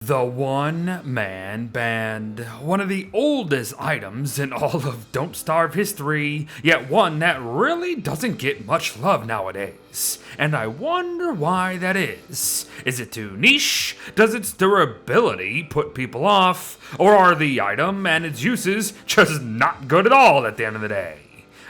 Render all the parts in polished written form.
The one-man band. One of the oldest items in all of Don't Starve history, yet one that really doesn't get much love nowadays. And I wonder why that is. Is it too niche? Does its durability put people off? Or are the item and its uses just not good at all at the end of the day?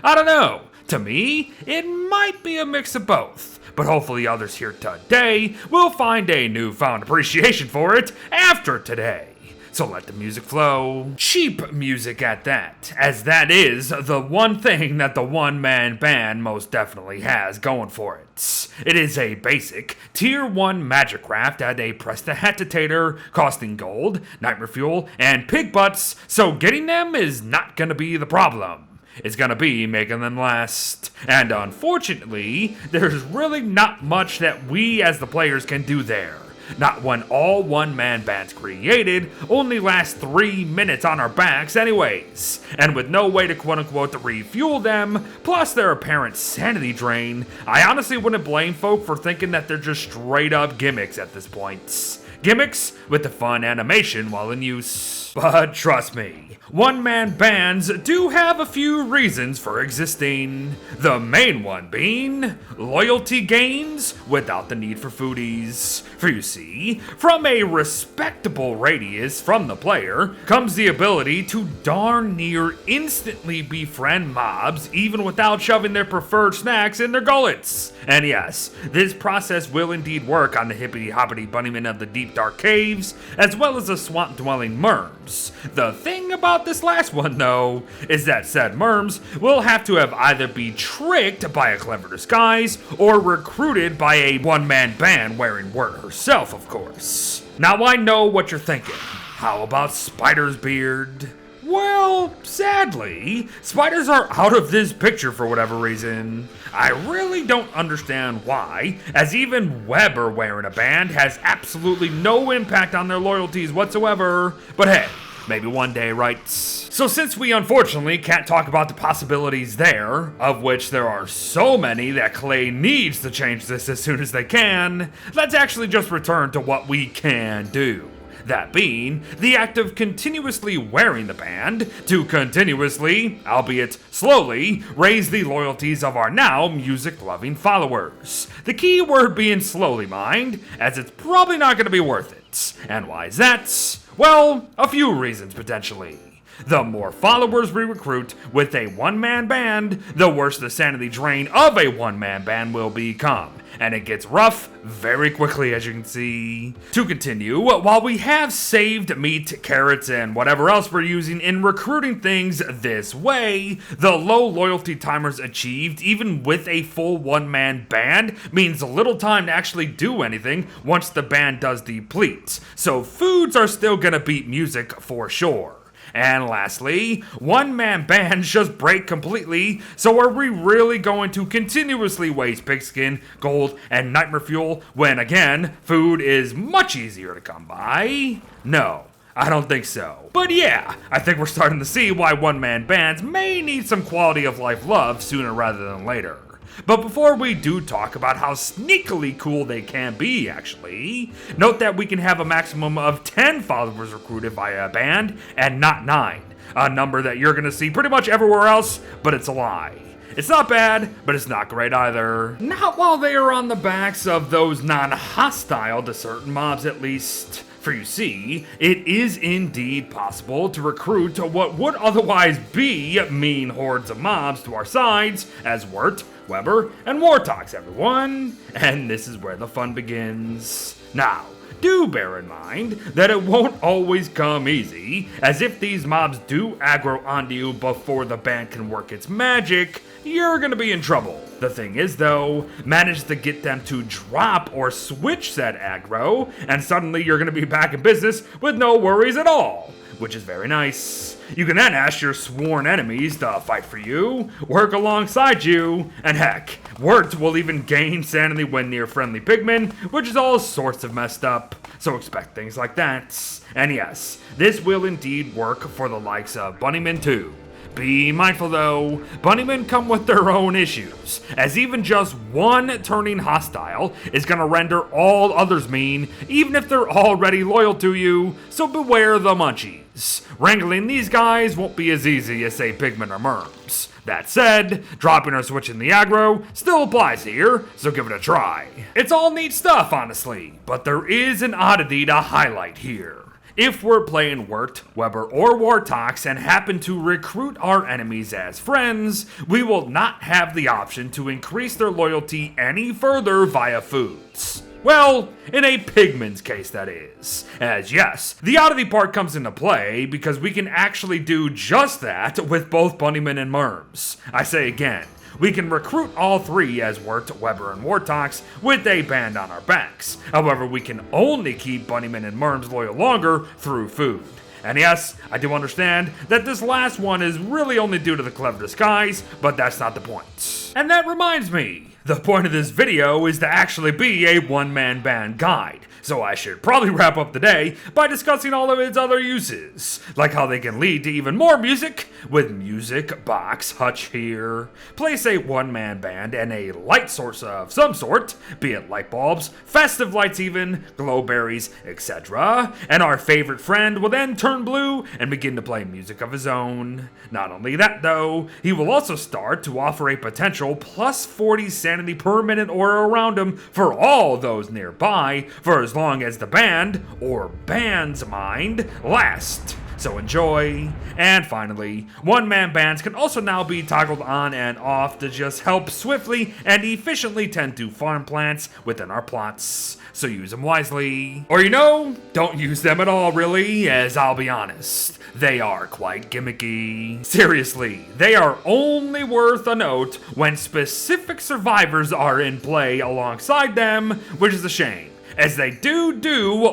I don't know. To me, it might be a mix of both. But hopefully others here today will find a newfound appreciation for it after today. So let the music flow. Cheap music at that, as that is the one thing that the one-man band most definitely has going for it. It is a basic, tier 1 magic craft at a prestidigitator costing gold, nightmare fuel, and pig butts, so getting them is not gonna be the problem. It's gonna be making them last. And unfortunately, there's really not much that we as the players can do there. Not when all one-man bands created only last 3 minutes on our backs anyways. And with no way to quote-unquote refuel them, plus their apparent sanity drain, I honestly wouldn't blame folk for thinking that they're just straight up gimmicks at this point. Gimmicks with the fun animation while in use. But trust me, one-man bands do have a few reasons for existing. The main one being loyalty gains without the need for foodies. For you see, from a respectable radius from the player comes the ability to darn near instantly befriend mobs even without shoving their preferred snacks in their gullets. And yes, this process will indeed work on the hippity-hoppity bunnymen of the deep dark caves, as well as the swamp-dwelling merms. The thing about this last one, though, is that said merms will have to have either be tricked by a clever disguise or recruited by a one-man band wearing Wirt herself, of course. Now I know what you're thinking. How about Spider's beard? Well, sadly, spiders are out of this picture for whatever reason. I really don't understand why, as even Weber wearing a band has absolutely no impact on their loyalties whatsoever. But hey, maybe one day, right? So since we unfortunately can't talk about the possibilities there, of which there are so many that Clay needs to change this as soon as they can, let's actually just return to what we can do. That being, the act of continuously wearing the band to continuously, albeit slowly, raise the loyalties of our now music-loving followers. The key word being slowly, mind, as it's probably not going to be worth it. And why is that? Well, a few reasons potentially. The more followers we recruit with a one-man band, the worse the sanity drain of a one-man band will become. And it gets rough very quickly, as you can see. To continue, while we have saved meat, carrots, and whatever else we're using in recruiting things this way, the low loyalty timers achieved even with a full one-man band means little time to actually do anything once the band does deplete. So foods are still gonna beat music for sure. And lastly, one-man bands just break completely, so are we really going to continuously waste pigskin, gold, and nightmare fuel when, again, food is much easier to come by? No, I don't think so. But yeah, I think we're starting to see why one-man bands may need some quality of life love sooner rather than later. But before we do talk about how sneakily cool they can be, actually, note that we can have a maximum of 10 followers recruited via a band, and not 9. A number that you're gonna see pretty much everywhere else, but it's a lie. It's not bad, but it's not great either. Not while they are on the backs of those non-hostile to certain mobs at least. For you see, it is indeed possible to recruit what would otherwise be mean hordes of mobs to our sides as Wirt, Weber, and Wartox, everyone. And this is where the fun begins. Now, do bear in mind that it won't always come easy, as if these mobs do aggro onto you before the band can work its magic, you're gonna be in trouble. The thing is though, manage to get them to drop or switch said aggro, and suddenly you're gonna be back in business with no worries at all, which is very nice. You can then ask your sworn enemies to fight for you, work alongside you, and heck, Wirt will even gain sanity when near friendly pigmen, which is all sorts of messed up, so expect things like that. And yes, this will indeed work for the likes of Bunnyman too. Be mindful though, bunnymen come with their own issues, as even just one turning hostile is gonna render all others mean, even if they're already loyal to you, so beware the munchies. Wrangling these guys won't be as easy as say pigmen or merms. That said, dropping or switching the aggro still applies here, so give it a try. It's all neat stuff, honestly, but there is an oddity to highlight here. If we're playing Wirt, Weber, or Wartox and happen to recruit our enemies as friends, we will not have the option to increase their loyalty any further via foods. Well, in a pigman's case that is. As yes, the oddity part comes into play because we can actually do just that with both bunnymen and merms. I say again, we can recruit all three as Wirt, Weber, and Wartox with a band on our backs. However, we can only keep bunnymen and merms loyal longer through food. And yes, I do understand that this last one is really only due to the clever disguise, but that's not the point. And that reminds me, the point of this video is to actually be a one-man band guide, so I should probably wrap up the day by discussing all of its other uses, like how they can lead to even more music with Music Box Hutch here. Place a one-man band and a light source of some sort, be it light bulbs, festive lights even, glowberries, etc., and our favorite friend will then turn blue and begin to play music of his own. Not only that though, he will also start to offer a potential plus 40 sanity per minute aura around him for all those nearby for as long as the band, or band's mind, last. So enjoy. And finally, one-man bands can also now be toggled on and off to just help swiftly and efficiently tend to farm plants within our plots. So use them wisely. Or don't use them at all really, as I'll be honest, they are quite gimmicky. Seriously, they are only worth a note when specific survivors are in play alongside them, which is a shame, as they do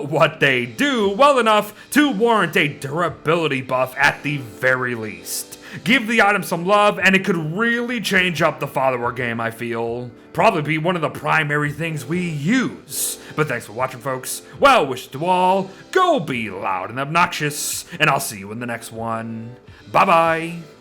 what they do well enough to warrant a durability buff at the very least. Give the item some love and it could really change up the follower game, I feel. Probably be one of the primary things we use. But thanks for watching, folks. Well wishes to all. Go be loud and obnoxious, and I'll see you in the next one. Bye-bye.